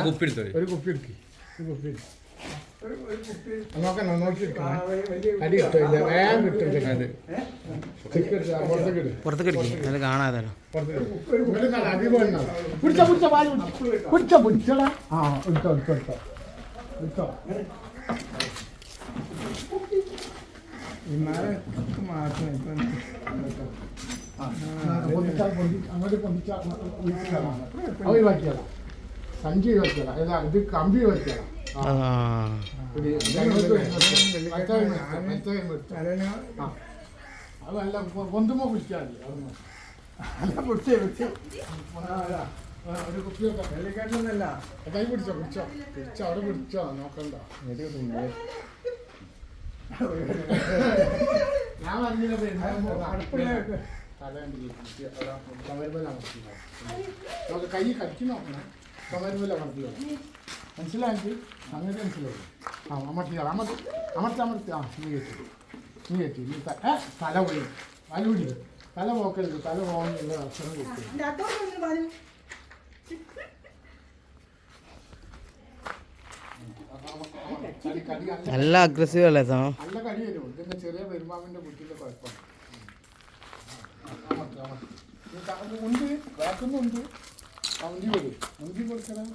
കുപ്പി എടുത്തോ, ഒരു കുപ്പി എടുക്കി, നോക്കണം, നോക്കിയെടുക്കണം. അടി കിട്ടില്ല, വേഗം കിട്ടും. പുറത്തേക്ക് അടിക്കും, കാണാതെ പിടിച്ചടാ. ആ എടുത്തോ എടുത്തോ എടുത്തോ എടുത്തോ. അങ്ങോട്ട് പൊന്തിച്ചാ ഒഴിവാക്കിയതാ, സഞ്ചി ഒഴിവാക്കിയതാ, അല്ല ഇത് കമ്പി ഒഴിവാക്കിയതാ. അതല്ല പൊന്തുമ്പോ പിടിച്ചാൽ മതി. അല്ല പിടിച്ചേ പിടിച്ചു ഒരു കുപ്പിയൊക്കെ വെള്ളിക്കാട്ടിലൊന്നല്ല. കൈ പിടിച്ചോ പിടിച്ചോ പിടിച്ചോ, അവിടെ പിടിച്ചോ, നോക്കണ്ട. ഞാൻ പറഞ്ഞത് നമുക്ക് കൈ കടിച്ചു നോക്കണം. ചുമരുമല്ല അമർത്തിയോ, മനസ്സിലാക്കി അങ്ങനെ മനസ്സിലായി. ആ അമർത്തിയാ അമർത്തി അമർത്തി അമർത്തി. ആ നീ കയറ്റി നീ കയറ്റി നീ തല പോയി വലുപിടി. തല പോക്കരുത്, തല പോകാനുള്ള അക്ഷരം കിട്ടും. നല്ല അഗ്രസീവ് അല്ലേ? നല്ല കടി വരും. ഇതിന്റെ ചെറിയ പെരുമാവിന്റെ കുട്ടിയുടെ കുഴപ്പമാണ്. ഉണ്ട് വേക്കുന്നുണ്ട്. ഉന്തി വരും, ഉന്തി കൊടുക്കണം.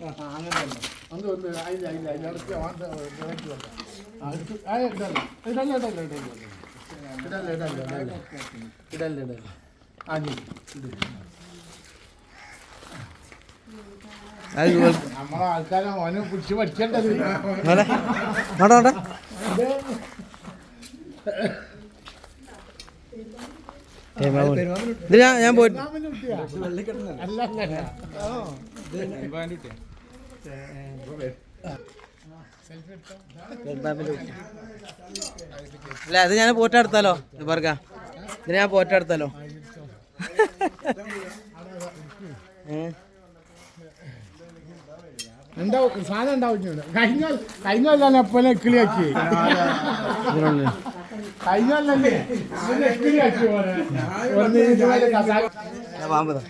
അങ്ങനെ തന്നെ അത് ഒന്ന് അതില്ല അതില്ല അതിലടച്ച് ഇടല്ല ഇടല്ല ഇടല്ല ഇടല്ല ഇടല്ല ഇടല്ല ഇടല്ല. ആ നമ്മളെ ആൾക്കാരെ ഓനെ പിടിച്ച് പഠിക്കേണ്ടത്. ഞാൻ പോയിട്ട് അല്ല അത് ഞാൻ പോട്ടെടുത്താലോ പറക്ക, ഇത് ഞാൻ പോട്ടെടുത്താലോ. ഉണ്ടാവും സാധനം ഉണ്ടാവും. കഴിഞ്ഞ എപ്പോലെ കിളിയാക്കി, കഴിഞ്ഞല്ലേ കിളിയാക്കി പാമ്പതാ.